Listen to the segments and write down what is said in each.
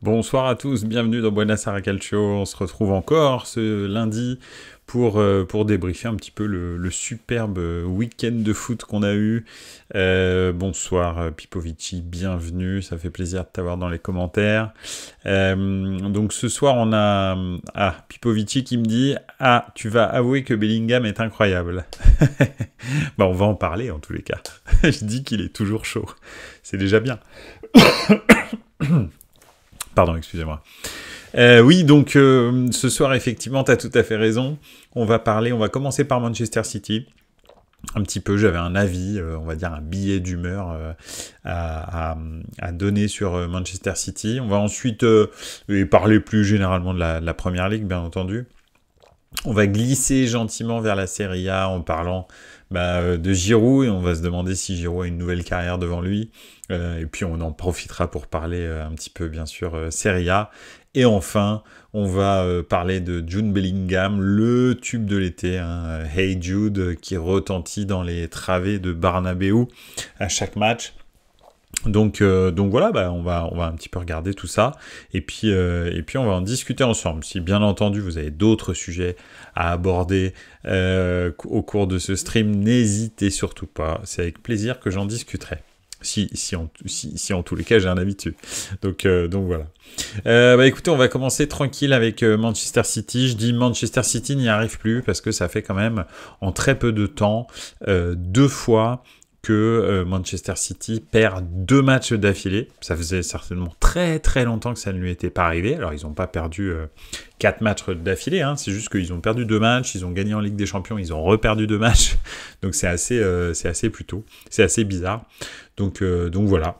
Bonsoir à tous, bienvenue dans Buonasera Calcio. On se retrouve encore ce lundi pour débriefer un petit peu le superbe week-end de foot qu'on a eu. Bonsoir Pipovici, bienvenue, ça fait plaisir de t'avoir dans les commentaires. Donc ce soir on a Pipovici qui me dit « Ah, tu vas avouer que Bellingham est incroyable ». Bah, on va en parler en tous les cas. Je dis qu'il est toujours chaud, c'est déjà bien. Pardon, excusez-moi. Oui, donc ce soir, effectivement, tu as tout à fait raison. On va commencer par Manchester City. Un petit peu, j'avais un avis, on va dire un billet d'humeur à donner sur Manchester City. On va ensuite parler plus généralement de la Première Ligue, bien entendu. On va glisser gentiment vers la Serie A en parlant de Giroud, et on va se demander si Giroud a une nouvelle carrière devant lui. Et puis on en profitera pour parler un petit peu, bien sûr, Serie A. Et enfin, on va parler de Jude Bellingham, le tube de l'été, hein, Hey Jude, qui retentit dans les travées de Bernabéu à chaque match. Donc voilà, on va un petit peu regarder tout ça, et puis on va en discuter ensemble. Si bien entendu vous avez d'autres sujets à aborder au cours de ce stream, n'hésitez surtout pas, c'est avec plaisir que j'en discuterai. Si en tous les cas j'ai un avis dessus. Donc voilà. Écoutez, on va commencer tranquille avec Manchester City. Je dis Manchester City n'y arrive plus parce que ça fait quand même en très peu de temps 2 fois que Manchester City perd 2 matchs d'affilée. Ça faisait certainement très très longtemps que ça ne lui était pas arrivé. Alors ils n'ont pas perdu 4 matchs d'affilée, hein. C'est juste qu'ils ont perdu 2 matchs, ils ont gagné en Ligue des Champions, ils ont reperdu 2 matchs. Donc c'est assez plutôt, c'est assez bizarre. Donc voilà.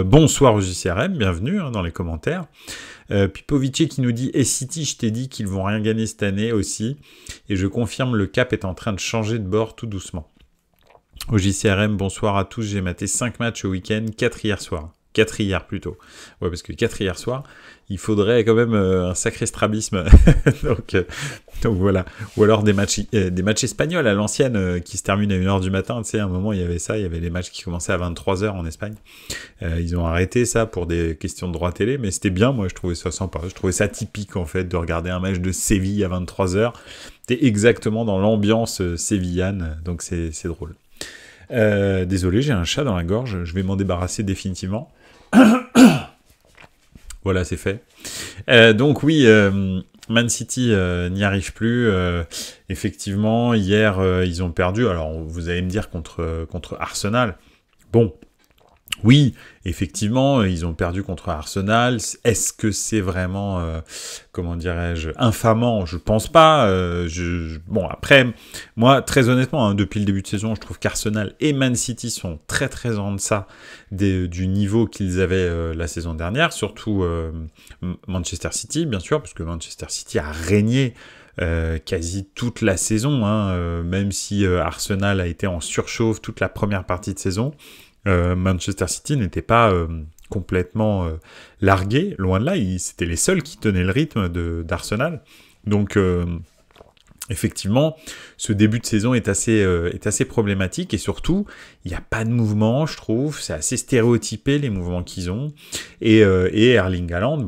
Bonsoir au JCRM, bienvenue dans les commentaires. Pipovici qui nous dit « Et City, je t'ai dit qu'ils vont rien gagner cette année aussi. Et je confirme, le cap est en train de changer de bord tout doucement. » Au JCRM, bonsoir à tous. J'ai maté 5 matchs au week-end, 4 hier soir. 4 hier plutôt. Ouais, parce que 4 hier soir, il faudrait quand même un sacré strabisme. donc voilà. Ou alors des matchs espagnols à l'ancienne qui se terminent à 1h du matin. Tu sais, à un moment, il y avait les matchs qui commençaient à 23h en Espagne. Ils ont arrêté ça pour des questions de droit télé, mais c'était bien, moi je trouvais ça sympa. Je trouvais ça typique en fait de regarder un match de Séville à 23h. T'es exactement dans l'ambiance sévillane, donc c'est drôle. Désolé, j'ai un chat dans la gorge, je vais m'en débarrasser définitivement. Voilà, c'est fait. Donc oui, Man City n'y arrive plus. Effectivement, hier, ils ont perdu. Alors, vous allez me dire contre Arsenal. Bon, oui, effectivement, ils ont perdu contre Arsenal. Est-ce que c'est vraiment, comment dirais-je, infamant? Je pense pas. Bon, après, moi, très honnêtement, hein, depuis le début de saison, je trouve qu'Arsenal et Man City sont très très en deçà du niveau qu'ils avaient la saison dernière, surtout Manchester City, bien sûr, parce que Manchester City a régné quasi toute la saison, hein, même si Arsenal a été en surchauffe toute la première partie de saison. Manchester City n'était pas complètement largué, loin de là, c'était les seuls qui tenaient le rythme d'Arsenal. Donc effectivement, ce début de saison est assez problématique, et surtout, il n'y a pas de mouvement, je trouve, c'est assez stéréotypé les mouvements qu'ils ont, et Erling Haaland,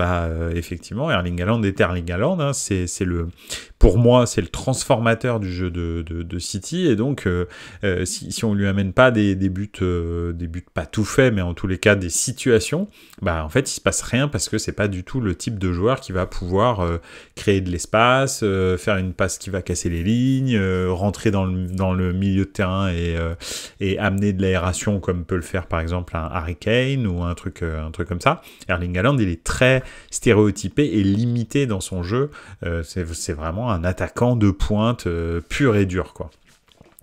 effectivement, Erling Haaland est Erling Haaland, hein, pour moi, c'est le transformateur du jeu de City, et donc, si on lui amène pas des buts pas tout faits, mais en tous les cas des situations, en fait, il se passe rien, parce que c'est pas du tout le type de joueur qui va pouvoir créer de l'espace, faire une passe qui va casser les lignes, rentrer dans le milieu de terrain et amener de l'aération comme peut le faire par exemple un Harry Kane ou un truc comme ça. Erling Haaland, il est très stéréotypé et limité dans son jeu. C'est vraiment un attaquant de pointe pur et dur, quoi.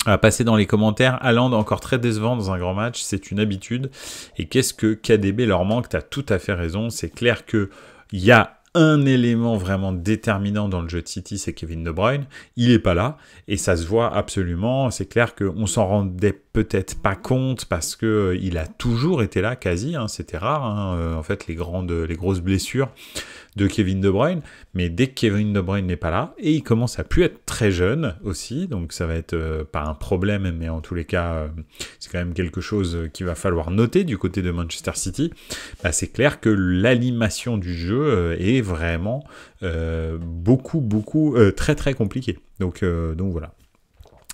À passer dans les commentaires, Haaland encore très décevant dans un grand match, c'est une habitude. Et qu'est-ce que KDB leur manque? T'as tout à fait raison. C'est clair que il y a un élément vraiment déterminant dans le jeu de City, c'est Kevin De Bruyne. Il est pas là et ça se voit absolument. C'est clair qu'on s'en rendait peut-être pas compte parce que il a toujours été là quasi, hein, c'était rare, hein, en fait les grosses blessures de Kevin De Bruyne, mais dès que Kevin De Bruyne n'est pas là, et il commence à plus être très jeune aussi, donc ça va être pas un problème, mais en tous les cas, c'est quand même quelque chose qu'il va falloir noter du côté de Manchester City. Bah, c'est clair que l'animation du jeu est vraiment très très compliquée. Donc voilà.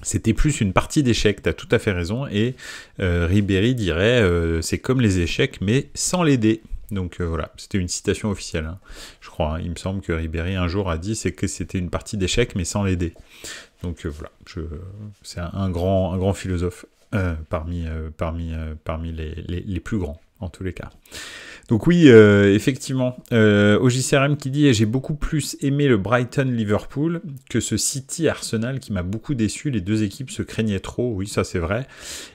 C'était plus une partie d'échecs, tu as tout à fait raison, et Ribéry dirait c'est comme les échecs, mais sans les dés. Donc voilà, c'était une citation officielle, hein, je crois. Hein. Il me semble que Ribéry un jour a dit que c'était une partie d'échecs, mais sans les dés. Donc voilà, c'est un grand philosophe parmi les plus grands, en tous les cas. Donc oui, effectivement, OJCRM qui dit « J'ai beaucoup plus aimé le Brighton-Liverpool que ce City-Arsenal qui m'a beaucoup déçu. Les deux équipes se craignaient trop. » Oui, ça c'est vrai.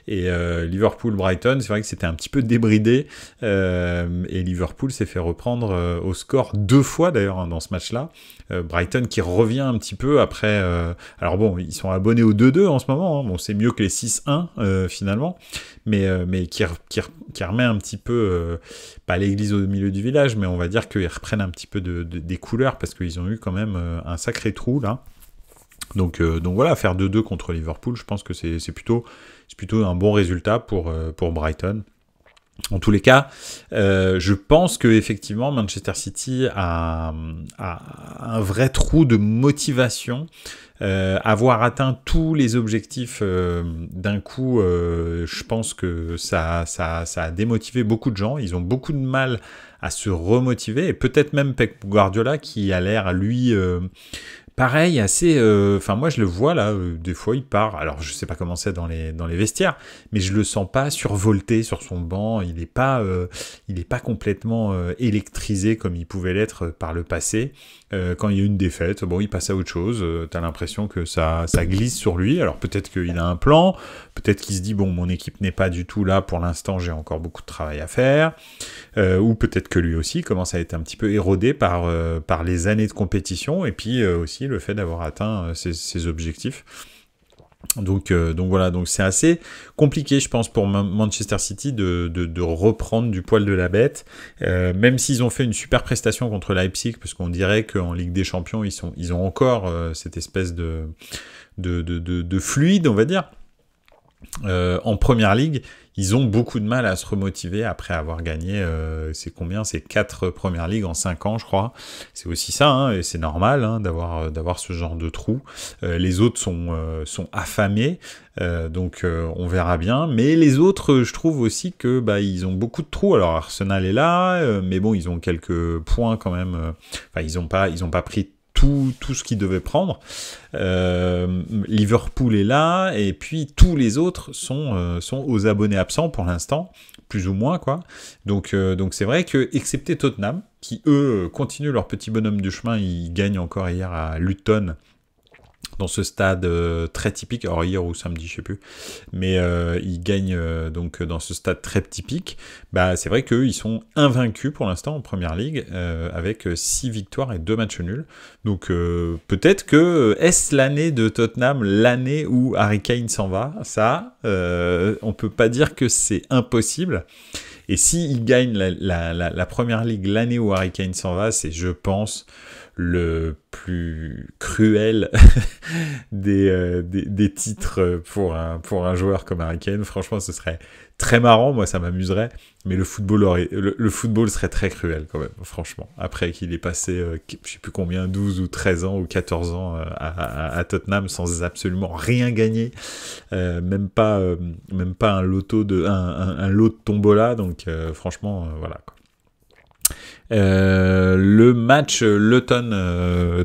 Et Liverpool-Brighton, c'est vrai que c'était un petit peu débridé. Et Liverpool s'est fait reprendre au score 2 fois d'ailleurs hein, dans ce match-là. Brighton qui revient un petit peu après... alors bon, ils sont abonnés au 2-2 en ce moment. Hein. Bon, c'est mieux que les 6-1 finalement. Mais qui remet un petit peu... pas l'église au milieu du village, mais on va dire qu'ils reprennent un petit peu des couleurs parce qu'ils ont eu quand même un sacré trou là. Donc voilà, faire 2-2 contre Liverpool, je pense que c'est plutôt un bon résultat pour Brighton. En tous les cas, je pense que effectivement Manchester City a un vrai trou de motivation. Avoir atteint tous les objectifs d'un coup, je pense que ça a démotivé beaucoup de gens. Ils ont beaucoup de mal à se remotiver. Et peut-être même Pep Guardiola qui a l'air, lui... pareil, assez... Enfin, moi, je le vois, là, des fois, il part... Alors, je sais pas comment c'est dans les vestiaires, mais je le sens pas survolté sur son banc. Il est pas complètement électrisé comme il pouvait l'être par le passé. Quand il y a une défaite, bon, il passe à autre chose. T'as l'impression que ça glisse sur lui. Alors, peut-être qu'il a un plan. Peut-être qu'il se dit, bon, mon équipe n'est pas du tout là. Pour l'instant, j'ai encore beaucoup de travail à faire. Ou peut-être que lui aussi commence à être un petit peu érodé par les années de compétition. Et puis, aussi, le fait d'avoir atteint ses objectifs. Donc voilà, donc c'est assez compliqué, je pense, pour Manchester City de reprendre du poil de la bête, même s'ils ont fait une super prestation contre Leipzig, parce qu'on dirait qu'en Ligue des Champions, ils ont encore cette espèce de fluide, on va dire. En Première Ligue, ils ont beaucoup de mal à se remotiver après avoir gagné, c'est combien ? C'est 4 Premières Ligues en 5 ans, je crois. C'est aussi ça, hein, et c'est normal hein, d'avoir ce genre de trou. Les autres sont affamés, donc on verra bien. Mais les autres, je trouve aussi que ils ont beaucoup de trous. Alors Arsenal est là, mais bon, ils ont quelques points quand même. Enfin, ils ont pas pris tout ce qu'ils devaient prendre. Liverpool est là, et puis tous les autres sont aux abonnés absents pour l'instant, plus ou moins, quoi. Donc c'est vrai que, excepté Tottenham, qui eux continuent leur petit bonhomme du chemin, ils gagnent encore hier à Luton, dans ce stade très typique, alors hier ou samedi, je sais plus, mais ils gagnent donc dans ce stade très typique. C'est vrai qu'eux, ils sont invaincus pour l'instant en Première Ligue, avec 6 victoires et 2 matchs nuls. Donc peut-être que est-ce l'année de Tottenham, l'année où Harry Kane s'en va ? Ça, on peut pas dire que c'est impossible. Et s'ils gagnent la Première Ligue l'année où Harry Kane s'en va, c'est, je pense, le plus cruel des titres pour un joueur comme Harry Kane. Franchement, ce serait très marrant, moi ça m'amuserait, mais le football serait très cruel quand même, franchement. Après qu'il ait passé, je sais plus combien, 12 ou 13 ans ou 14 ans à Tottenham sans absolument rien gagner, même pas un lot de tombola, donc franchement, voilà quoi. Le match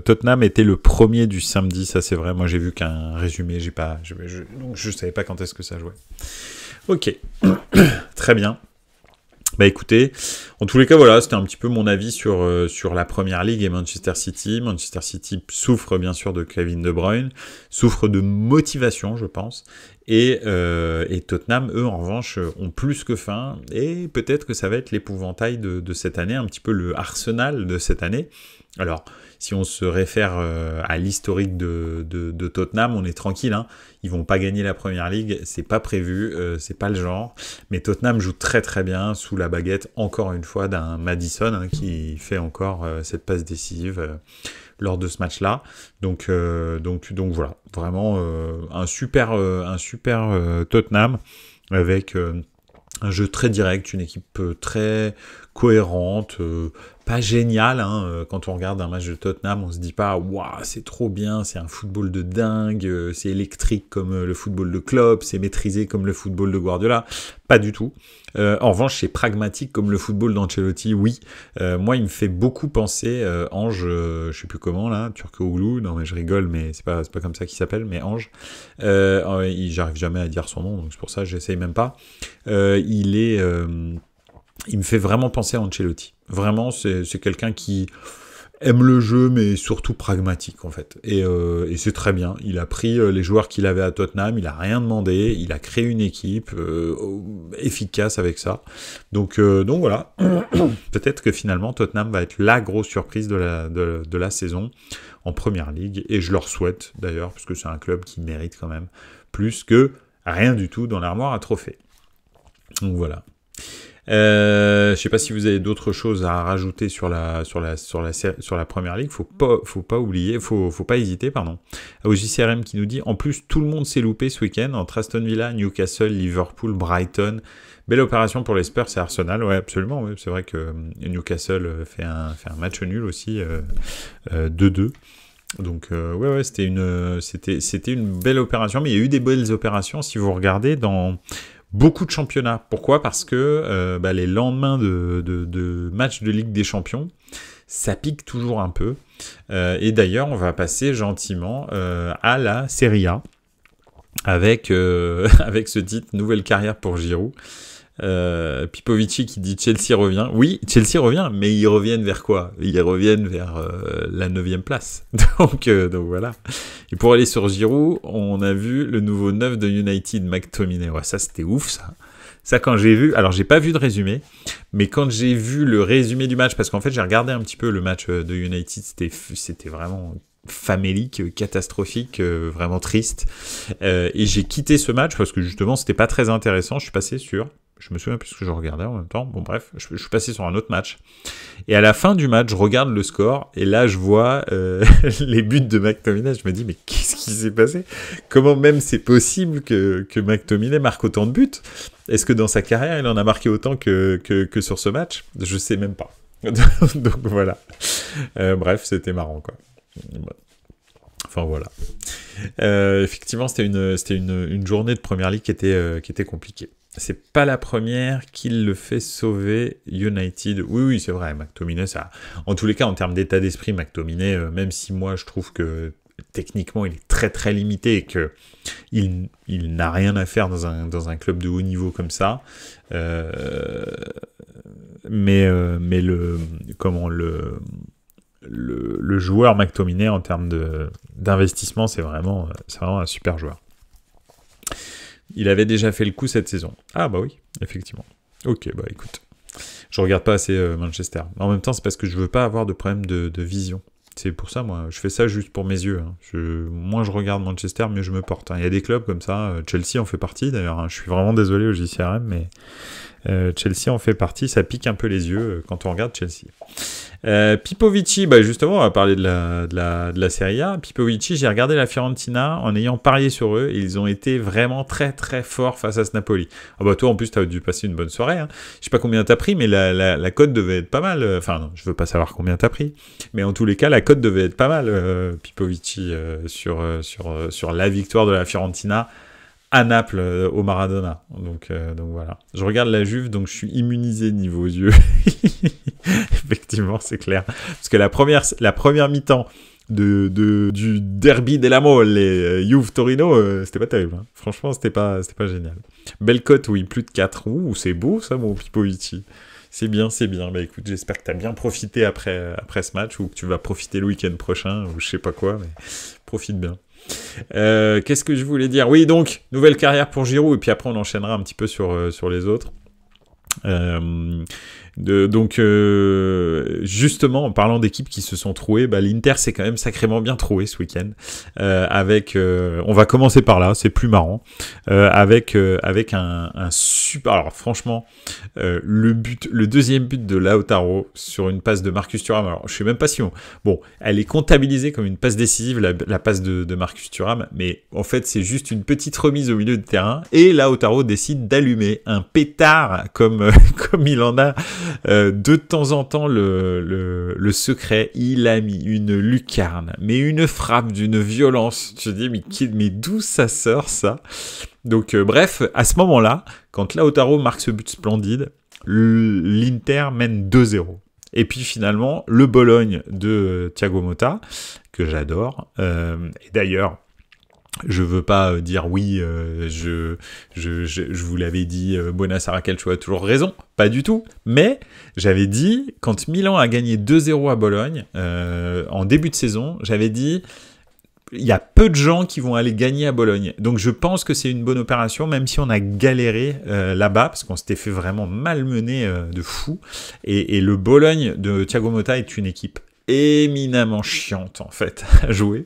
Tottenham était le premier du samedi, ça c'est vrai. Moi j'ai vu qu'un résumé, donc je savais pas quand est-ce que ça jouait. Ok, très bien. Écoutez, en tous les cas, voilà, c'était un petit peu mon avis sur la Première Ligue et Manchester City. Manchester City souffre bien sûr de Kevin De Bruyne, souffre de motivation, je pense. Et Tottenham, eux, en revanche, ont plus que faim, et peut-être que ça va être l'épouvantail de cette année, un petit peu le Arsenal de cette année. Alors, si on se réfère à l'historique de Tottenham, on est tranquille, hein. Ils vont pas gagner la Première Ligue, c'est pas prévu, c'est pas le genre. Mais Tottenham joue très très bien sous la baguette, encore une fois, d'un Maddison, hein, qui fait encore cette passe décisive lors de ce match-là. Donc voilà, vraiment un super Tottenham avec un jeu très direct, une équipe très cohérente, pas géniale, hein. Quand on regarde un match de Tottenham, on se dit pas waouh, c'est trop bien, c'est un football de dingue, c'est électrique comme le football de Klopp, c'est maîtrisé comme le football de Guardiola. Pas du tout. En revanche, c'est pragmatique comme le football d'Ancelotti, oui. Moi, il me fait beaucoup penser Ange, je sais plus comment là, Turcoğlu, non mais je rigole, mais c'est pas comme ça qu'il s'appelle, mais Ange. J'arrive jamais à dire son nom, donc c'est pour ça que j'essaye même pas. Il me fait vraiment penser à Ancelotti. Vraiment, c'est quelqu'un qui aime le jeu, mais surtout pragmatique, en fait. Et c'est très bien. Il a pris les joueurs qu'il avait à Tottenham, il a rien demandé, il a créé une équipe efficace avec ça. Donc voilà. Peut-être que finalement, Tottenham va être la grosse surprise de la saison en Première Ligue. Et je leur souhaite, d'ailleurs, parce que c'est un club qui mérite quand même plus que rien du tout dans l'armoire à trophées. Donc voilà. Je sais pas si vous avez d'autres choses à rajouter sur la Première Ligue. Faut pas oublier, faut pas hésiter, pardon. Au JCRM qui nous dit, en plus tout le monde s'est loupé ce week-end entre Aston Villa, Newcastle, Liverpool, Brighton. Belle opération pour les Spurs et Arsenal. Ouais, absolument. Ouais. C'est vrai que Newcastle fait un match nul aussi, 2-2. Donc ouais, c'était une belle opération, mais il y a eu des belles opérations si vous regardez dans beaucoup de championnats. Pourquoi ? Parce que les lendemains de matchs de Ligue des Champions, ça pique toujours un peu. Et d'ailleurs, on va passer gentiment à la Serie A avec ce titre, nouvelle carrière pour Giroud. Pipovici qui dit Chelsea revient. Oui, Chelsea revient, mais ils reviennent vers quoi ? Ils reviennent vers la 9e place. donc voilà. Et pour aller sur Giroud, on a vu le nouveau 9 de United, McTominay. Ouais, ça c'était ouf ça. Ça quand j'ai vu, alors j'ai pas vu de résumé, mais quand j'ai vu le résumé du match, parce qu'en fait j'ai regardé un petit peu le match de United, c'était vraiment famélique, catastrophique, vraiment triste. Et j'ai quitté ce match parce que justement c'était pas très intéressant. Je suis passé sur... Je me souviens plus ce que je regardais en même temps. Bon bref, je suis passé sur un autre match. Et à la fin du match, je regarde le score. Et là, je vois les buts de McTominay. Je me dis, mais qu'est-ce qui s'est passé ? Comment même c'est possible que McTominay marque autant de buts ? Est-ce que dans sa carrière, il en a marqué autant que sur ce match ? Je sais même pas. Donc voilà. Bref, c'était marrant, quoi. Enfin voilà. Effectivement, c'était une journée de Première Ligue qui était compliquée. C'est pas la première qu'il le fait sauver United. Oui, c'est vrai, McTominay, ça... En tous les cas, en termes d'état d'esprit, McTominay, même si moi, je trouve que techniquement, il est très très limité et que il n'a rien à faire dans un club de haut niveau comme ça. Mais le joueur McTominay, en termes d'investissement, c'est vraiment un super joueur. Il avait déjà fait le coup cette saison. Ah bah oui, effectivement. Ok, bah écoute. Je regarde pas assez Manchester. En même temps, c'est parce que je veux pas avoir de problème de vision. C'est pour ça, moi, je fais ça juste pour mes yeux. Hein. Moins je regarde Manchester, mieux je me porte. Hein. Il y a des clubs comme ça. Chelsea en fait partie, d'ailleurs. Hein. Je suis vraiment désolé au JCRM, mais Chelsea en fait partie. Ça pique un peu les yeux quand on regarde Chelsea. Pipovici, bah justement, on va parler de la Serie A. Pipovici, j'ai regardé la Fiorentina en ayant parié sur eux et ils ont été vraiment très très forts face à ce Napoli. Ah bah toi en plus t'as dû passer une bonne soirée. Hein. Je sais pas combien t'as pris, mais la cote devait être pas mal. Enfin non, je veux pas savoir combien t'as pris, mais en tous les cas la cote devait être pas mal. Pipovici sur la victoire de la Fiorentina à Naples au Maradona. Donc voilà. Je regarde la Juve, donc je suis immunisé niveau yeux. Effectivement, c'est clair. Parce que la première mi-temps du derby della Mole, Juve-Torino, c'était pas terrible. Hein. Franchement, c'était pas génial. Belle cote, oui, plus de 4. Ouh, c'est beau ça, mon Pipovici. C'est bien. Bah écoute, j'espère que t'as bien profité après ce match, ou que tu vas profiter le week-end prochain, ou je sais pas quoi, mais profite bien. Qu'est-ce que je voulais dire? Oui, donc, nouvelle carrière pour Giroud, et puis après on enchaînera un petit peu sur les autres. Justement, en parlant d'équipes qui se sont trouées, l'Inter s'est quand même sacrément bien troué ce week-end. On va commencer par là, c'est plus marrant. Avec un super. Alors franchement, le deuxième but de Lautaro sur une passe de Marcus Thuram. Alors je sais même pas si bon, elle est comptabilisée comme une passe décisive, la passe de Marcus Thuram, mais en fait c'est juste une petite remise au milieu de terrain et Lautaro décide d'allumer un pétard comme il en a de temps en temps le secret. Il a mis une lucarne, mais une frappe d'une violence. Je dis mais d'où ça sort ça? Donc bref, à ce moment-là, quand Lautaro marque ce but splendide, l'Inter mène 2-0. Et puis finalement, le Bologne de Thiago Motta, que j'adore, et d'ailleurs, je veux pas dire oui, je vous l'avais dit, Buonasera Calcio a toujours raison, pas du tout, mais j'avais dit, quand Milan a gagné 2-0 à Bologne, en début de saison, j'avais dit, il y a peu de gens qui vont aller gagner à Bologne, donc je pense que c'est une bonne opération, même si on a galéré là-bas, parce qu'on s'était fait vraiment malmener de fou, et le Bologne de Thiago Motta est une équipe éminemment chiante en fait à jouer,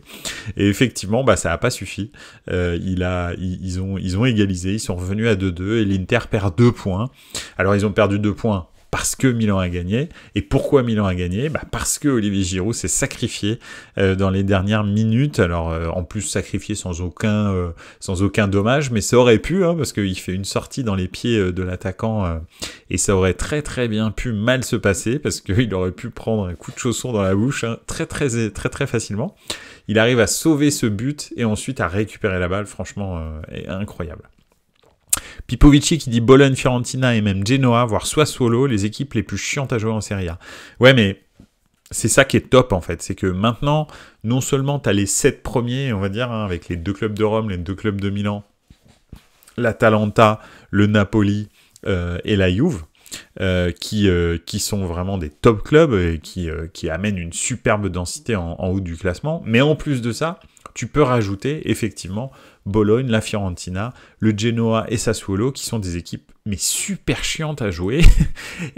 et effectivement ça a pas suffi. Ils ont égalisé, ils sont revenus à 2-2 et l'Inter perd 2 points. Alors ils ont perdu 2 points parce que Milan a gagné. Et pourquoi Milan a gagné? Parce que Olivier Giroud s'est sacrifié dans les dernières minutes. Alors en plus sacrifié sans aucun dommage, mais ça aurait pu, parce qu'il fait une sortie dans les pieds de l'attaquant et ça aurait très très bien pu mal se passer parce qu'il aurait pu prendre un coup de chausson dans la bouche très très facilement. Il arrive à sauver ce but et ensuite à récupérer la balle. Franchement, incroyable. Pipovici qui dit Bologne, Fiorentina et même Genoa, voire Sassuolo, les équipes les plus chiantes à jouer en Serie A. Ouais, mais c'est ça qui est top en fait, c'est que maintenant, non seulement tu as les 7 premiers, on va dire, avec les 2 clubs de Rome, les 2 clubs de Milan, l'Atalanta, le Napoli et la Juve, qui sont vraiment des top clubs et qui amènent une superbe densité en haut du classement. Mais en plus de ça, tu peux rajouter effectivement Bologne, la Fiorentina, le Genoa et Sassuolo, qui sont des équipes mais super chiantes à jouer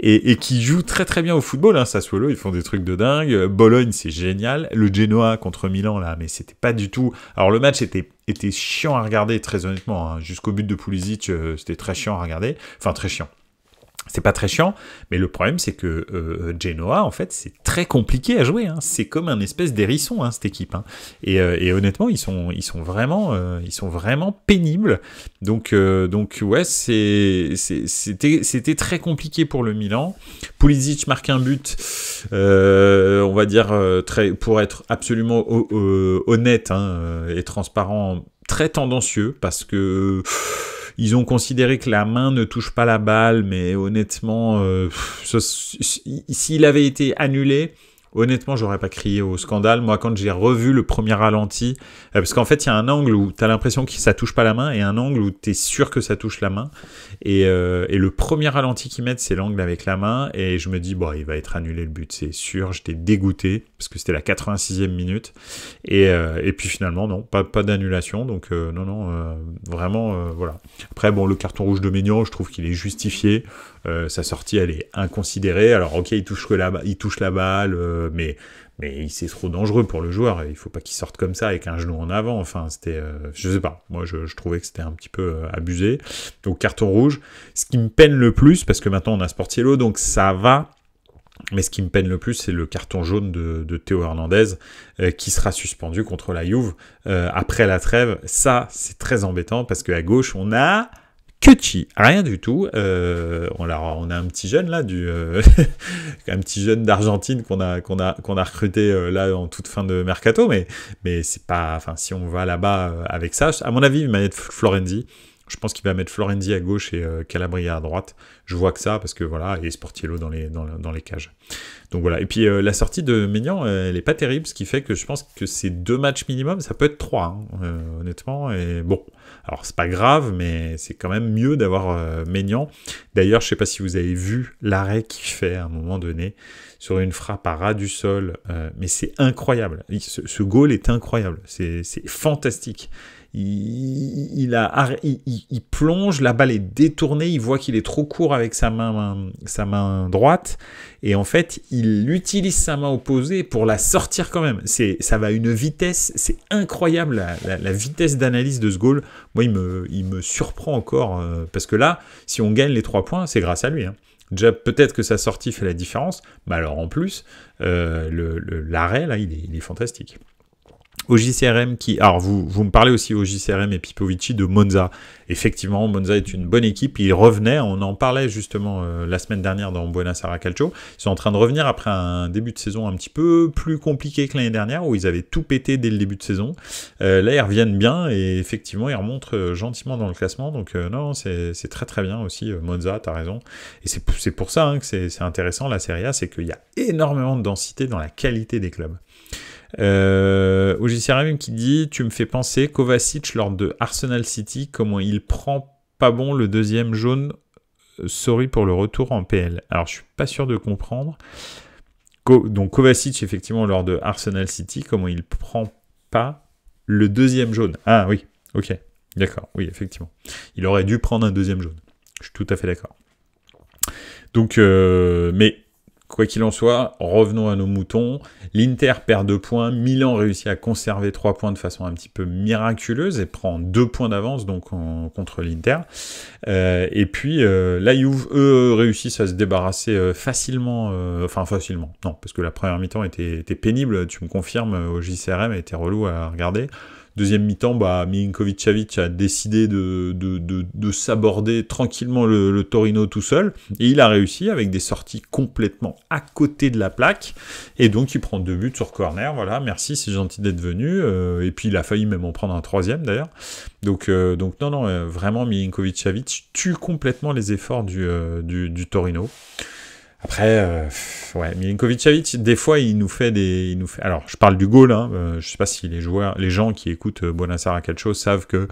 et qui jouent très très bien au football. Sassuolo, ils font des trucs de dingue. Bologne, c'est génial. Le Genoa contre Milan, là, mais c'était pas du tout... Alors le match était chiant à regarder, très honnêtement. Jusqu'au but de Pulisic, c'était très chiant à regarder. Enfin, très chiant. C'est pas très chiant, mais le problème c'est que Genoa, en fait, c'est très compliqué à jouer. C'est comme un espèce d'hérisson, cette équipe. Et honnêtement, ils sont vraiment pénibles. Donc ouais, c'était très compliqué pour le Milan. Pulisic marque un but, on va dire pour être absolument honnête et transparent, très tendancieux parce que ils ont considéré que la main ne touche pas la balle, mais honnêtement, s'il avait été annulé, honnêtement, j'aurais pas crié au scandale. Moi, quand j'ai revu le premier ralenti, parce qu'en fait, il y a un angle où tu as l'impression que ça touche pas la main et un angle où tu es sûr que ça touche la main. Et le premier ralenti qu'ils mettent, c'est l'angle avec la main. Et je me dis, il va être annulé le but, c'est sûr. J'étais dégoûté parce que c'était la 86e minute. Et puis finalement, non, pas d'annulation. Donc, non, vraiment, voilà. Après, le carton rouge de Maignan, je trouve qu'il est justifié. Sa sortie, elle est inconsidérée. Alors, ok, il touche la balle, mais c'est trop dangereux pour le joueur. Il faut pas qu'il sorte comme ça avec un genou en avant. Enfin, c'était, je sais pas. Moi, je trouvais que c'était un petit peu abusé. Donc, carton rouge. Ce qui me peine le plus, parce que maintenant on a Sportiello, donc ça va. Mais ce qui me peine le plus, c'est le carton jaune de Théo Hernandez qui sera suspendu contre la Juve après la trêve. Ça, c'est très embêtant parce qu'à gauche, on a Cucci, rien du tout. On a un petit jeune là, un petit jeune d'Argentine qu'on a recruté là en toute fin de mercato, mais c'est pas. Enfin, si on va là-bas avec ça, à mon avis, il va être Florenzi. Je pense qu'il va mettre Florenzi à gauche et Calabria à droite. Je vois que ça, parce que voilà, et Sportiello dans les cages. Donc voilà. Et puis la sortie de Maignan, elle est pas terrible, ce qui fait que je pense que c'est 2 matchs minimum, ça peut être 3, honnêtement. Et bon, alors c'est pas grave, mais c'est quand même mieux d'avoir Maignan. D'ailleurs, je sais pas si vous avez vu l'arrêt qu'il fait à un moment donné sur une frappe à ras du sol, mais c'est incroyable. Ce goal est incroyable, c'est fantastique. Il plonge, la balle est détournée, il voit qu'il est trop court avec sa main droite, et en fait, il utilise sa main opposée pour la sortir quand même. Ça va à une vitesse, c'est incroyable la vitesse d'analyse de ce goal. Moi, il me surprend encore, parce que là, si on gagne les 3 points, c'est grâce à lui. Déjà, peut-être que sa sortie fait la différence, mais alors en plus, l'arrêt, là, il est fantastique. OJCRM alors vous me parlez aussi OJCRM et Pipovici de Monza. Effectivement, Monza est une bonne équipe. Ils revenaient, on en parlait justement la semaine dernière dans Buonasera Calcio. Ils sont en train de revenir après un début de saison un petit peu plus compliqué que l'année dernière où ils avaient tout pété dès le début de saison. Là, ils reviennent bien et effectivement, ils remontent gentiment dans le classement. Donc non, c'est très très bien aussi. Monza, t'as raison. Et c'est pour ça que c'est intéressant la Serie A, c'est qu'il y a énormément de densité dans la qualité des clubs. OJCRM qui dit: tu me fais penser Kovacic lors de Arsenal City, comment il prend pas bon le deuxième jaune, sorry pour le retour en PL. Alors je suis pas sûr de comprendre. Donc Kovacic effectivement lors de Arsenal City, comment il prend pas le deuxième jaune. Ah oui, ok, d'accord, oui effectivement. Il aurait dû prendre un deuxième jaune. Je suis tout à fait d'accord. Donc, mais quoi qu'il en soit, revenons à nos moutons. L'Inter perd 2 points. Milan réussit à conserver 3 points de façon un petit peu miraculeuse et prend 2 points d'avance donc contre l'Inter. Et puis la Juve, eux, réussissent à se débarrasser facilement. Facilement. Non, parce que la première mi-temps était pénible. Tu me confirmes, au JCRM, elle était relou à regarder. Deuxième mi-temps, Milinkovic-Savic a décidé de s'aborder tranquillement le Torino tout seul, et il a réussi avec des sorties complètement à côté de la plaque, et donc il prend 2 buts sur corner, voilà, merci, c'est gentil d'être venu, et puis il a failli même en prendre un 3e d'ailleurs, donc non, vraiment Milinkovic-Savic tue complètement les efforts du Torino. Après, Milinkovic-Savic, des fois, il nous fait. Alors, je parle du goal, je sais pas si les gens qui écoutent Buonasera Calcio savent que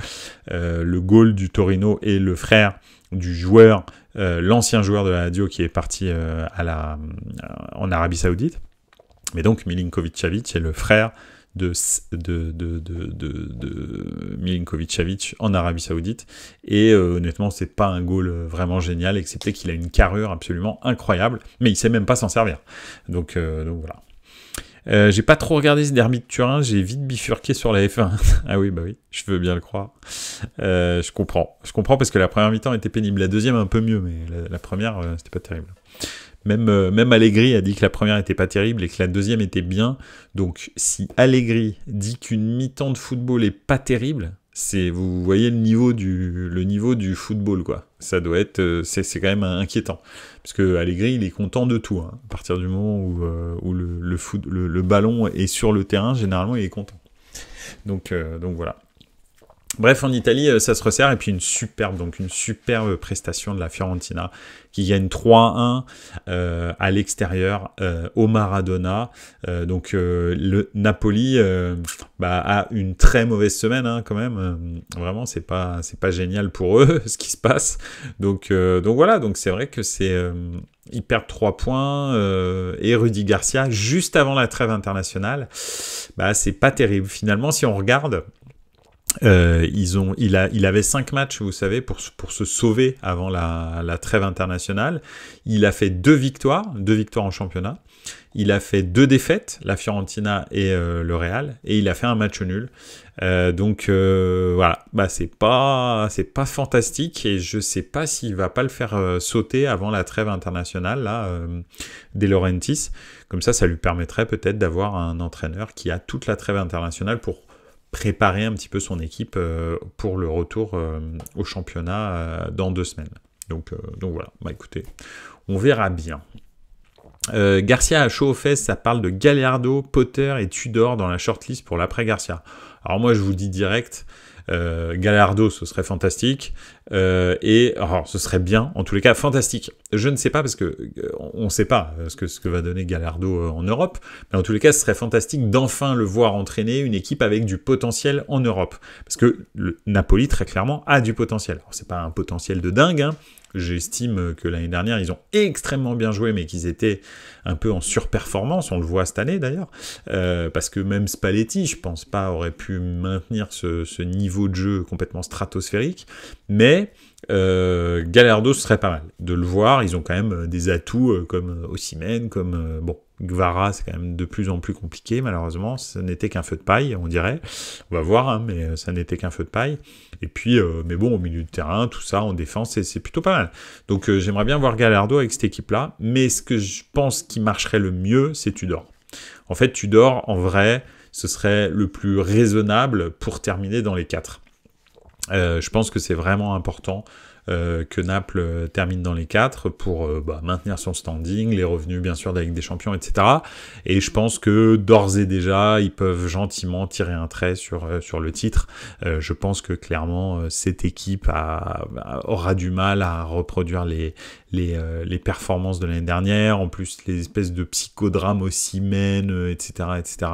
le goal du Torino est le frère du joueur, l'ancien joueur de la Lazio qui est parti en Arabie Saoudite. Mais donc, Milinkovic-Savic est le frère de Milinkovic-Savic en Arabie Saoudite, et honnêtement c'est pas un goal vraiment génial, excepté qu'il a une carrure absolument incroyable, mais il sait même pas s'en servir, donc voilà. J'ai pas trop regardé ce derby de Turin, j'ai vite bifurqué sur la F1. Ah oui, je veux bien le croire. Je comprends parce que la première mi-temps était pénible, la deuxième un peu mieux, mais la première c'était pas terrible. Même Allegri a dit que la première était pas terrible et que la deuxième était bien. Donc, si Allegri dit qu'une mi-temps de football est pas terrible, vous voyez le niveau du football, quoi. Ça doit être, c'est quand même inquiétant. Parce que Allegri, il est content de tout, à partir du moment où le ballon est sur le terrain, généralement, il est content. Donc voilà. Bref, en Italie, ça se resserre, et puis une superbe prestation de la Fiorentina qui gagne 3-1 à l'extérieur au Maradona. Le Napoli a une très mauvaise semaine quand même. Vraiment, c'est pas génial pour eux ce qui se passe. Donc voilà, donc c'est vrai que ils perdent 3 points et Rudy Garcia juste avant la trêve internationale. C'est pas terrible finalement si on regarde. Il avait 5 matchs, vous savez, pour se sauver avant la trêve internationale. Il a fait 2 victoires en championnat. Il a fait 2 défaites, la Fiorentina et le Real, et il a fait un match nul. Voilà, c'est pas fantastique, et je sais pas s'il va pas le faire sauter avant la trêve internationale là, De Laurentiis. Comme ça lui permettrait peut-être d'avoir un entraîneur qui a toute la trêve internationale pour préparer un petit peu son équipe pour le retour au championnat dans 2 semaines. Donc voilà, écoutez, on verra bien. Garcia a chaud aux fesses, ça parle de Gallardo, Potter et Tudor dans la shortlist pour l'après Garcia. Alors moi je vous dis direct, Gallardo, ce serait fantastique. Alors, ce serait bien, en tous les cas, fantastique. Je ne sais pas, parce que on ne sait pas ce que va donner Gallardo en Europe, mais en tous les cas, ce serait fantastique d'enfin le voir entraîner une équipe avec du potentiel en Europe. Parce que le Napoli, très clairement, a du potentiel. Alors, c'est pas un potentiel de dingue, hein. J'estime que l'année dernière, ils ont extrêmement bien joué, mais qu'ils étaient un peu en surperformance. On le voit cette année, d'ailleurs. Parce que même Spalletti, je pense pas, aurait pu maintenir ce niveau de jeu complètement stratosphérique. Mais Gallardo, ce serait pas mal de le voir. Ils ont quand même des atouts comme Osimhen, comme... Gvara, c'est quand même de plus en plus compliqué, malheureusement. Ça n'était qu'un feu de paille, on dirait. On va voir, hein, mais ça n'était qu'un feu de paille. Et puis, mais bon, au milieu de terrain, tout ça, en défense, c'est plutôt pas mal. Donc, j'aimerais bien voir Gallardo avec cette équipe-là. Mais ce que je pense qui marcherait le mieux, c'est Tudor. En fait, Tudor, en vrai, ce serait le plus raisonnable pour terminer dans les 4. Je pense que c'est vraiment important que Naples termine dans les 4 pour maintenir son standing, les revenus bien sûr de la Ligue des Champions, etc. Et je pense que d'ores et déjà, ils peuvent gentiment tirer un trait sur le titre. Je pense que clairement, cette équipe aura du mal à reproduire les performances de l'année dernière, en plus les espèces de psychodrames Osimhen, etc., etc.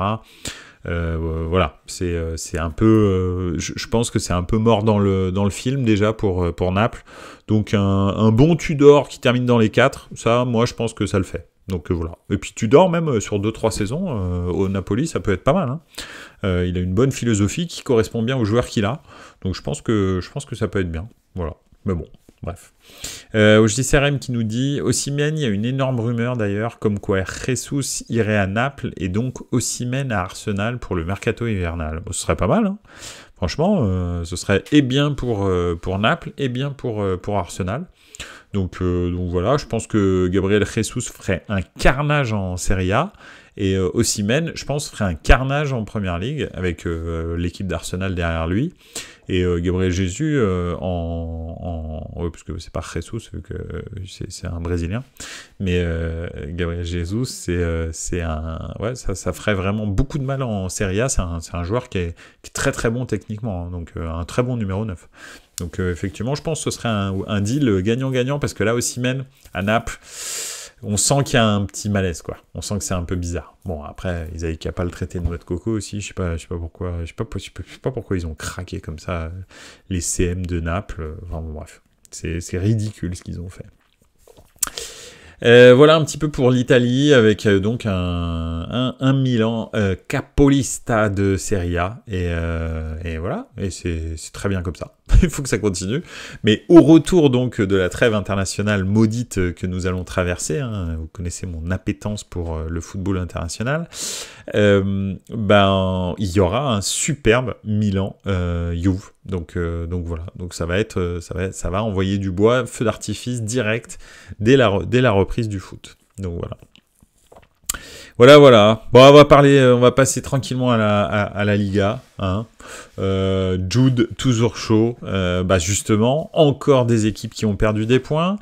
Voilà, c'est un peu, je pense que c'est un peu mort dans le film déjà pour Naples. Donc un bon Tudor qui termine dans les 4, ça, moi je pense que ça le fait. Donc voilà. Et puis Tudor même sur 2-3 saisons au Napoli, ça peut être pas mal. Hein. Il a une bonne philosophie qui correspond bien aux joueurs qu'il a. Donc je pense que ça peut être bien. Voilà. Mais bon. Bref. OJCRM qui nous dit Osimhen, il y a une énorme rumeur d'ailleurs, comme quoi Jesus irait à Naples et donc Osimhen à Arsenal pour le mercato hivernal. Bon, ce serait pas mal, hein. Franchement, ce serait et bien pour Naples et bien pour Arsenal. Donc voilà, je pense que Gabriel Jesus ferait un carnage en Serie A. Et Osimhen, je pense, ferait un carnage en Première Ligue avec l'équipe d'Arsenal derrière lui. Et Gabriel Jesus ouais, parce que c'est pas Jesus, vu que c'est un Brésilien. Mais Gabriel Jesus, c'est un... Ouais, ça ferait vraiment beaucoup de mal en Serie A. C'est un joueur qui est très très bon techniquement. Hein, donc un très bon numéro 9. Donc effectivement, je pense que ce serait un deal gagnant-gagnant. Parce que là, Osimhen, à Naples... On sent qu'il y a un petit malaise, quoi. On sent que c'est un peu bizarre. Bon, après, ils avaient qu'à pas le traiter de noix de coco aussi. Je sais pas pourquoi. Je sais pas pourquoi ils ont craqué comme ça les CM de Naples. Enfin bon, bref, c'est ridicule ce qu'ils ont fait. Voilà un petit peu pour l'Italie avec donc un Milan capolista de Serie A et voilà, et c'est très bien comme ça. Il faut que ça continue. Mais au retour donc de la trêve internationale maudite que nous allons traverser, hein, vous connaissez mon appétence pour le football international, il y aura un superbe Milan Juve. Donc voilà, donc ça va envoyer du bois, feu d'artifice direct dès la reprise du foot. Donc voilà. Voilà. Bon, on va passer tranquillement à la Liga. Hein. Jude, toujours chaud. Justement, encore des équipes qui ont perdu des points,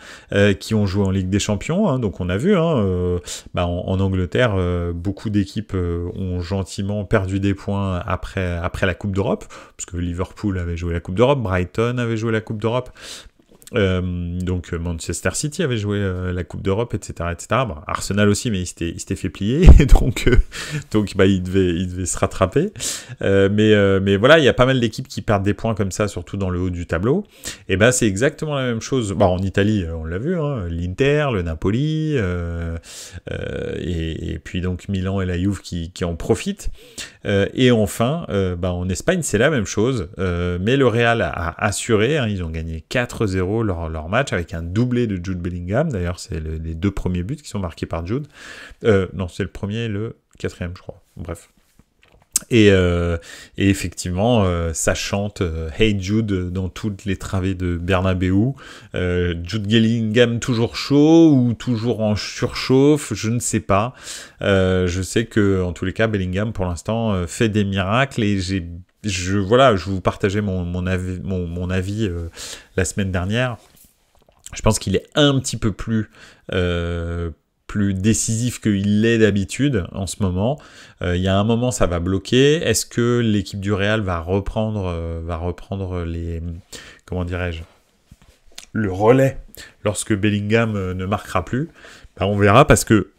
qui ont joué en Ligue des Champions. Hein, donc on a vu, hein, en Angleterre, beaucoup d'équipes ont gentiment perdu des points après la Coupe d'Europe, parce que Liverpool avait joué la Coupe d'Europe, Brighton avait joué la Coupe d'Europe. Donc Manchester City avait joué la Coupe d'Europe, etc. Bon, Arsenal aussi, mais il s'était fait plier, donc il devait se rattraper. Mais voilà, il y a pas mal d'équipes qui perdent des points comme ça, surtout dans le haut du tableau. Et c'est exactement la même chose. Bon, en Italie, on l'a vu, hein, l'Inter, le Napoli, et puis donc Milan et la Juve qui en profitent. Et enfin, en Espagne, c'est la même chose. Mais le Real a assuré, hein, ils ont gagné 4-0 leur match avec un doublé de Jude Bellingham. D'ailleurs, c'est les 2 premiers buts qui sont marqués par Jude. Non, c'est le premier et le 4e, je crois. Bref. Et effectivement, ça chante Hey Jude dans toutes les travées de Bernabeu. Jude Bellingham toujours chaud ou toujours en surchauffe, je ne sais pas. Je sais que en tous les cas, Bellingham pour l'instant fait des miracles et je vous partageais mon avis la semaine dernière. Je pense qu'il est un petit peu plus plus décisif qu'il l'est d'habitude en ce moment. Il y a un moment, ça va bloquer. Est-ce que l'équipe du Real va reprendre les... Comment dirais-je, le relais lorsque Bellingham ne marquera plus? Ben, on verra, parce que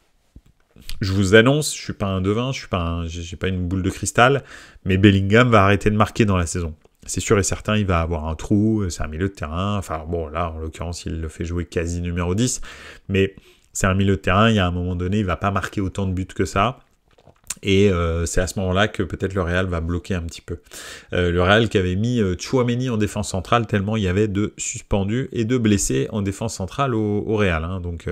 je vous annonce, je suis pas un devin, j'ai pas une boule de cristal, mais Bellingham va arrêter de marquer dans la saison. C'est sûr et certain, il va avoir un trou, c'est un milieu de terrain, enfin bon, là, en l'occurrence, il le fait jouer quasi numéro 10, mais c'est un milieu de terrain, il y a un moment donné, il va pas marquer autant de buts que ça. Et c'est à ce moment-là que peut-être le Real va bloquer un petit peu. Le Real qui avait mis Tchouaméni en défense centrale tellement il y avait de suspendus et de blessés en défense centrale au Real. Hein. Donc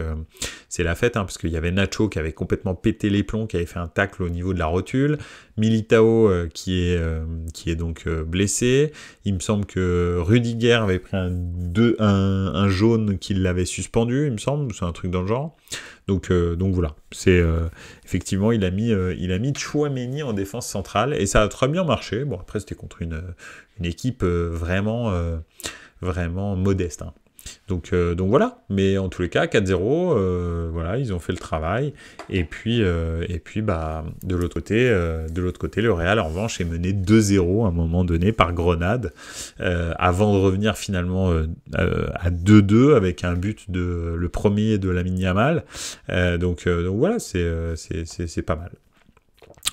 c'est la fête, hein, parce qu'il y avait Nacho qui avait complètement pété les plombs, qui avait fait un tacle au niveau de la rotule. Militao qui est donc blessé. Il me semble que Rudiger avait pris un jaune qui l'avait suspendu, il me semble, c'est un truc dans le genre. Donc voilà, c'est effectivement il a mis Tchouaméni en défense centrale et ça a très bien marché. Bon, après c'était contre une équipe vraiment modeste. Hein. Donc voilà, mais en tous les cas 4-0, voilà, ils ont fait le travail. Et puis bah de l'autre côté, le Real en revanche est mené 2-0 à un moment donné par Grenade, avant de revenir finalement à 2-2 avec un but de le premier de Lamine Yamal. Donc voilà, c'est pas mal.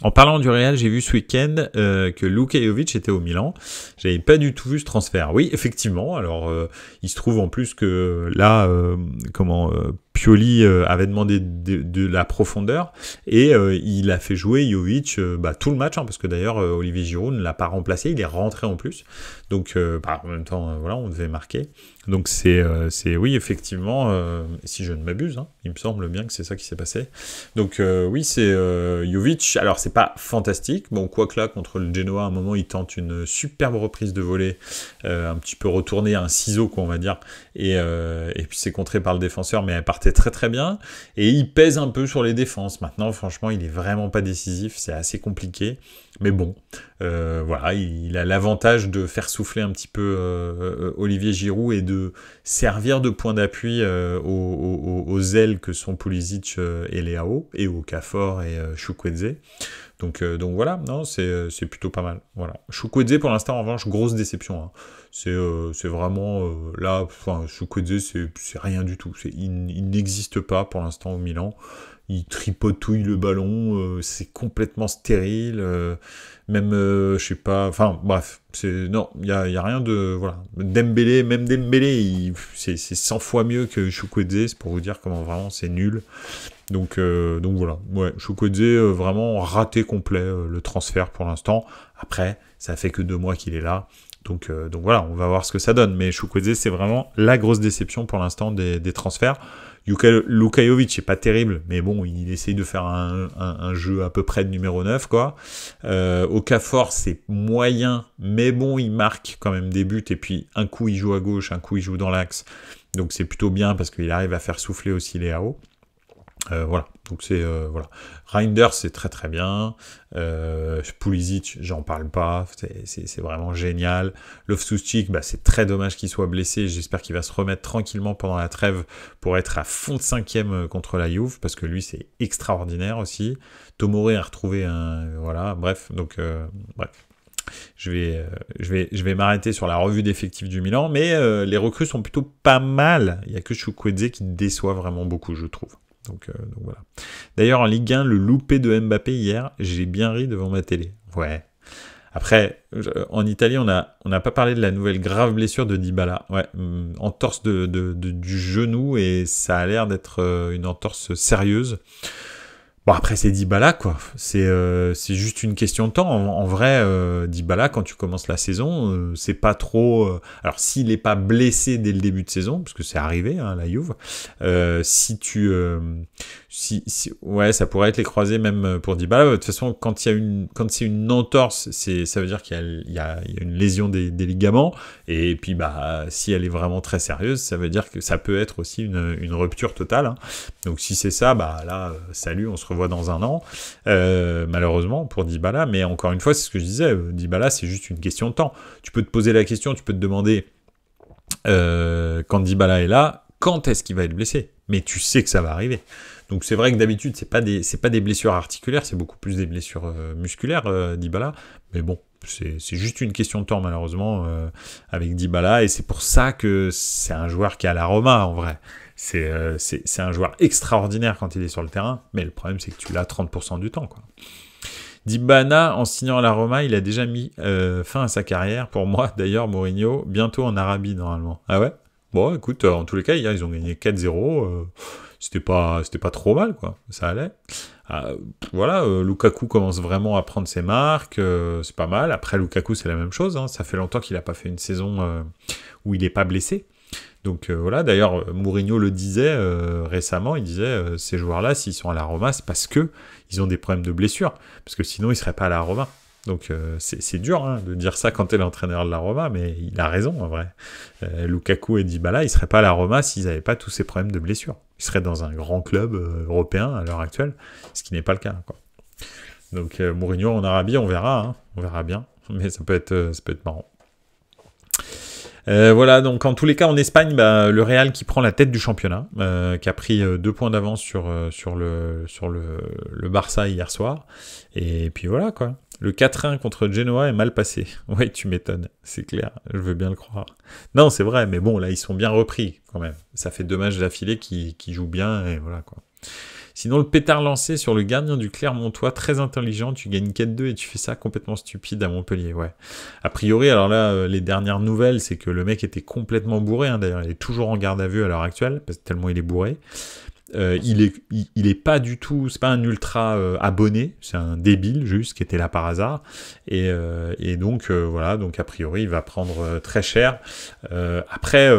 En parlant du Real, j'ai vu ce week-end que Luka Jovic était au Milan. J'avais pas du tout vu ce transfert. Oui, effectivement. Alors, il se trouve en plus que là, Pioli avait demandé de la profondeur et il a fait jouer Jovic tout le match, hein, parce que d'ailleurs Olivier Giroud ne l'a pas remplacé, il est rentré en plus. Donc, en même temps, voilà, on devait marquer. Donc c'est oui, effectivement, si je ne m'abuse, hein, il me semble bien que c'est ça qui s'est passé. Donc oui, c'est Jovic. Alors c'est pas fantastique. Bon, quoique là contre le Genoa, à un moment il tente une superbe reprise de volée, un petit peu retournée, un ciseau quoi, on va dire. Et puis c'est contré par le défenseur, mais elle partait très très bien. Et il pèse un peu sur les défenses. Maintenant, franchement, il est vraiment pas décisif. C'est assez compliqué. Mais bon, voilà, il a l'avantage de faire souffler un petit peu Olivier Giroud et de servir de point d'appui aux ailes que sont Pulisic et Leao, et au Okafor et Chukwueze. Donc voilà, non, c'est plutôt pas mal. Voilà. Chukwueze pour l'instant, en revanche, grosse déception. Hein. C'est vraiment là, enfin, Chukwueze, c'est rien du tout. Il n'existe pas pour l'instant au Milan. Il tripotouille le ballon, c'est complètement stérile, même, je sais pas, enfin, bref, non, il y a rien de, voilà, Dembélé, c'est 100 fois mieux que Chukwueze, c'est pour vous dire comment vraiment c'est nul, donc voilà, ouais, Chukwueze, vraiment raté complet, le transfert pour l'instant, après, ça fait que 2 mois qu'il est là, donc voilà, on va voir ce que ça donne, mais Chukwueze, c'est vraiment la grosse déception pour l'instant des transferts. Luka Jovic est pas terrible, mais bon, il essaye de faire un jeu à peu près de numéro 9, quoi. Okafor, c'est moyen, mais bon, il marque quand même des buts, et puis un coup il joue à gauche, un coup il joue dans l'axe, donc c'est plutôt bien, parce qu'il arrive à faire souffler aussi Leao. Voilà, donc c'est voilà. Reinders, c'est très très bien. Pulisic, j'en parle pas, c'est vraiment génial. Loftus-Cheek, c'est très dommage qu'il soit blessé. J'espère qu'il va se remettre tranquillement pendant la trêve pour être à fond de 5e contre la Juve, parce que lui c'est extraordinaire aussi. Tomori a retrouvé voilà, bref, donc bref. Je vais m'arrêter sur la revue d'effectifs du Milan, mais les recrues sont plutôt pas mal. Il y a que Chukwueze qui déçoit vraiment beaucoup, je trouve. Donc voilà. D'ailleurs, en Ligue 1, le loupé de Mbappé hier, j'ai bien ri devant ma télé. Ouais. Après, en Italie, on n'a pas parlé de la nouvelle grave blessure de Dybala. Ouais, entorse du genou, et ça a l'air d'être une entorse sérieuse. Bon, après, c'est Dybala, quoi. C'est juste une question de temps. En vrai, Dybala, quand tu commences la saison, c'est pas trop... alors, s'il n'est pas blessé dès le début de saison, parce que c'est arrivé, hein, la Juve, ouais, ça pourrait être les croisés même pour Dybala. De toute façon, quand c'est une entorse, ça veut dire qu'il y a une lésion des ligaments. Et puis, si elle est vraiment très sérieuse, ça veut dire que ça peut être aussi une rupture totale. Hein. Donc, si c'est ça, là, salut, on se revoit dans un an, malheureusement pour Dybala, mais encore une fois, c'est ce que je disais, Dybala, c'est juste une question de temps. Tu peux te poser la question, tu peux te demander, quand Dybala est là, quand est-ce qu'il va être blessé? Mais tu sais que ça va arriver. Donc c'est vrai que d'habitude, c'est pas des blessures articulaires, c'est beaucoup plus des blessures musculaires, Dybala. Mais bon, c'est juste une question de temps, malheureusement, avec Dybala. Et c'est pour ça que c'est un joueur qui est à la Roma, en vrai. C'est un joueur extraordinaire quand il est sur le terrain. Mais le problème, c'est que tu l'as 30% du temps, quoi. Dybala, en signant à la Roma, il a déjà mis fin à sa carrière. Pour moi, d'ailleurs, Mourinho, bientôt en Arabie, normalement. Ah ouais? Bon, écoute, en tous les cas, hier, ils ont gagné 4-0. C'était pas trop mal, quoi. Ça allait. Voilà, Lukaku commence vraiment à prendre ses marques. C'est pas mal. Après, Lukaku, c'est la même chose. Hein. Ça fait longtemps qu'il n'a pas fait une saison où il n'est pas blessé. Donc voilà, d'ailleurs, Mourinho le disait récemment, il disait ces joueurs-là, s'ils sont à la Roma, c'est parce que ils ont des problèmes de blessure, parce que sinon ils seraient pas à la Roma. Donc c'est dur hein, de dire ça quand tu es l'entraîneur de la Roma, mais il a raison en vrai. Lukaku et Dybala, ils seraient pas à la Roma s'ils n'avaient pas tous ces problèmes de blessure. Ils seraient dans un grand club européen à l'heure actuelle, ce qui n'est pas le cas, quoi. Donc Mourinho en Arabie, on verra, hein, on verra bien, mais ça peut être marrant. Voilà, donc en tous les cas en Espagne, le Real qui prend la tête du championnat, qui a pris 2 points d'avance sur le Barça hier soir, et puis voilà quoi. Le 4-1 contre Genoa est mal passé. Ouais, tu m'étonnes, c'est clair, je veux bien le croire. Non, c'est vrai, mais bon, là ils sont bien repris quand même. Ça fait 2 matchs d'affilée qui jouent bien, et voilà quoi. Sinon, le pétard lancé sur le gardien du Clermontois, très intelligent, tu gagnes 4-2 et tu fais ça complètement stupide à Montpellier, ouais. A priori, alors là, les dernières nouvelles, c'est que le mec était complètement bourré, hein, d'ailleurs, il est toujours en garde à vue à l'heure actuelle, parce que tellement il est bourré. Il est pas du tout, c'est pas un ultra abonné, c'est un débile juste qui était là par hasard, et donc voilà, donc a priori il va prendre très cher. Après,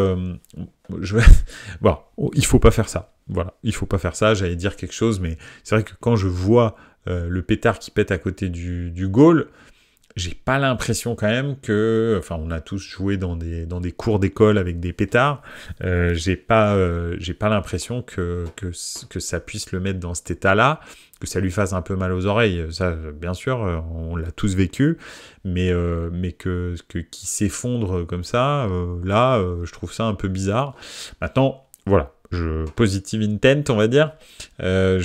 bon, il faut pas faire ça. Voilà, il faut pas faire ça. J'allais dire quelque chose, mais c'est vrai que quand je vois le pétard qui pète à côté du goal, j'ai pas l'impression quand même que, enfin, on a tous joué dans des cours d'école avec des pétards. J'ai pas l'impression que ça puisse le mettre dans cet état-là, que ça lui fasse un peu mal aux oreilles. Ça, bien sûr, on l'a tous vécu, mais que qui s'effondre comme ça, là, je trouve ça un peu bizarre. Maintenant, voilà. Positive intent, on va dire. Voilà.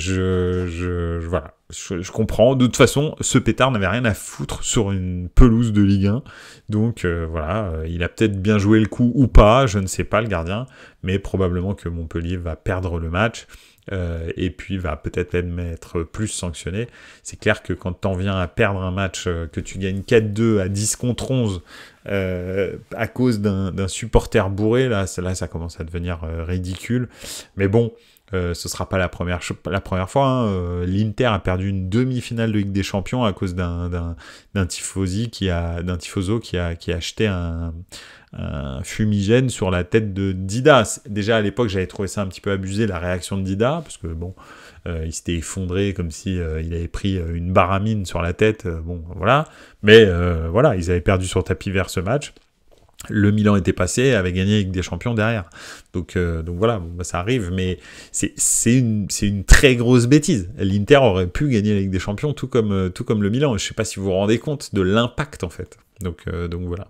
Je comprends. De toute façon, ce pétard n'avait rien à foutre sur une pelouse de Ligue 1. Donc, voilà. Il a peut-être bien joué le coup ou pas. Je ne sais pas, le gardien. Mais probablement que Montpellier va perdre le match. Et puis va peut-être même être plus sanctionné. C'est clair que quand t'en viens à perdre un match, que tu gagnes 4-2 à 10 contre 11 à cause d'un supporter bourré, là ça commence à devenir ridicule. Mais bon, ce sera pas la première fois. Hein. L'Inter a perdu une demi-finale de Ligue des Champions à cause d'un tifoso qui a acheté un fumigène sur la tête de Dida. Déjà à l'époque j'avais trouvé ça un petit peu abusé, la réaction de Dida, parce que bon, il s'était effondré comme si il avait pris une baramine sur la tête, bon voilà, mais voilà, ils avaient perdu sur tapis vert ce match. Le Milan était passé, avait gagné avec des champions derrière. Donc voilà, bon, ça arrive, mais c'est une très grosse bêtise. L'Inter aurait pu gagner la Ligue des Champions tout comme le Milan. Je sais pas si vous vous rendez compte de l'impact en fait. Donc voilà.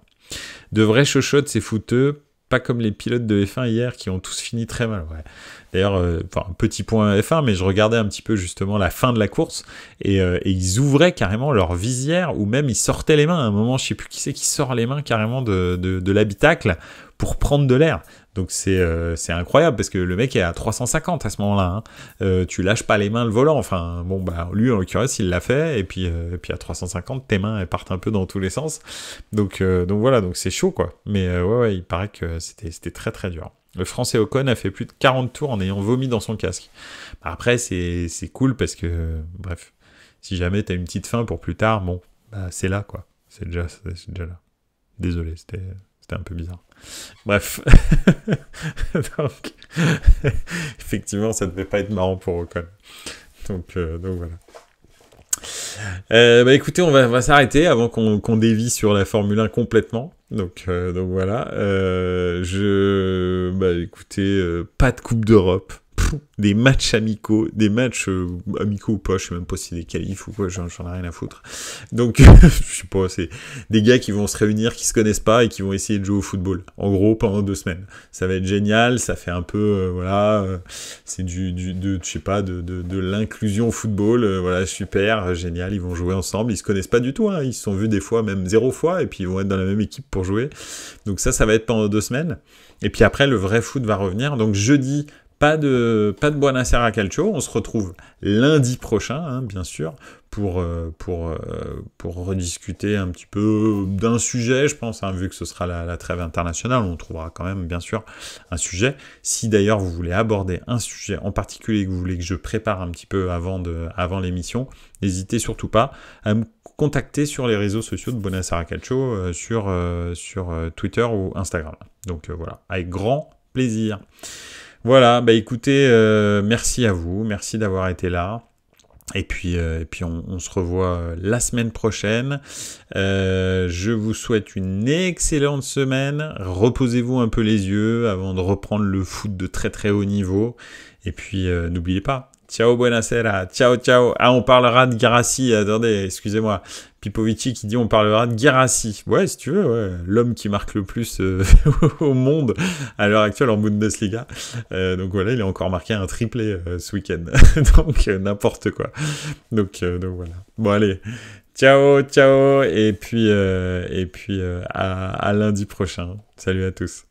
De vraies chochottes, c'est fouteux, pas comme les pilotes de F1 hier qui ont tous fini très mal. Ouais. D'ailleurs, petit point F1, mais je regardais un petit peu justement la fin de la course et ils ouvraient carrément leur visière ou même ils sortaient les mains. À un moment, je sais plus qui c'est qui sort les mains carrément de l'habitacle pour prendre de l'air. Donc c'est incroyable parce que le mec est à 350 à ce moment-là. Hein. Tu lâches pas les mains le volant. Enfin bon lui en l'occurrence il l'a fait et puis à 350 tes mains elles partent un peu dans tous les sens. Donc voilà, donc c'est chaud quoi. Mais ouais il paraît que c'était très très dur. Le Français Ocon a fait plus de 40 tours en ayant vomi dans son casque. Après c'est cool parce que bref, si jamais t'as une petite faim pour plus tard, bon c'est là quoi. C'est déjà là. Désolé, c'était un peu bizarre. Bref. Donc, effectivement, ça ne devait pas être marrant pour Ocon. Donc voilà. Écoutez, on va s'arrêter avant qu'on dévie sur la Formule 1 complètement. Donc voilà. Écoutez, pas de Coupe d'Europe. des matchs amicaux, des matchs amicaux ou pas, je sais même pas si c'est des qualifs ou quoi, j'en ai rien à foutre. Donc, je sais pas, c'est des gars qui vont se réunir, qui se connaissent pas et qui vont essayer de jouer au football. En gros, pendant 2 semaines. Ça va être génial, ça fait un peu, c'est je sais pas, de l'inclusion au football, voilà, super, génial, ils vont jouer ensemble, ils se connaissent pas du tout, hein, ils se sont vus des fois, même 0 fois, et puis ils vont être dans la même équipe pour jouer. Donc ça va être pendant 2 semaines. Et puis après, le vrai foot va revenir. Donc jeudi, pas de Buonasera Calcio. On se retrouve lundi prochain, hein, bien sûr, pour rediscuter un petit peu d'un sujet, je pense, hein, vu que ce sera la trêve internationale. On trouvera quand même, bien sûr, un sujet. Si d'ailleurs vous voulez aborder un sujet en particulier que vous voulez que je prépare un petit peu avant l'émission, n'hésitez surtout pas à me contacter sur les réseaux sociaux de Buonasera Calcio, sur Twitter ou Instagram. Donc voilà, avec grand plaisir. Voilà, bah écoutez, merci à vous, merci d'avoir été là. Et puis on se revoit la semaine prochaine. Je vous souhaite une excellente semaine. Reposez-vous un peu les yeux avant de reprendre le foot de très très haut niveau. Et puis n'oubliez pas. Ciao, buonasera. Ciao, ciao. Ah, on parlera de Guirassy. Attendez, excusez-moi. Pipovici qui dit on parlera de Guirassy. Ouais, si tu veux, ouais. L'homme qui marque le plus au monde à l'heure actuelle en Bundesliga. Donc voilà, il a encore marqué un triplé ce week-end. Donc n'importe quoi. Donc voilà. Bon, allez. Ciao, ciao. Et puis à lundi prochain. Salut à tous.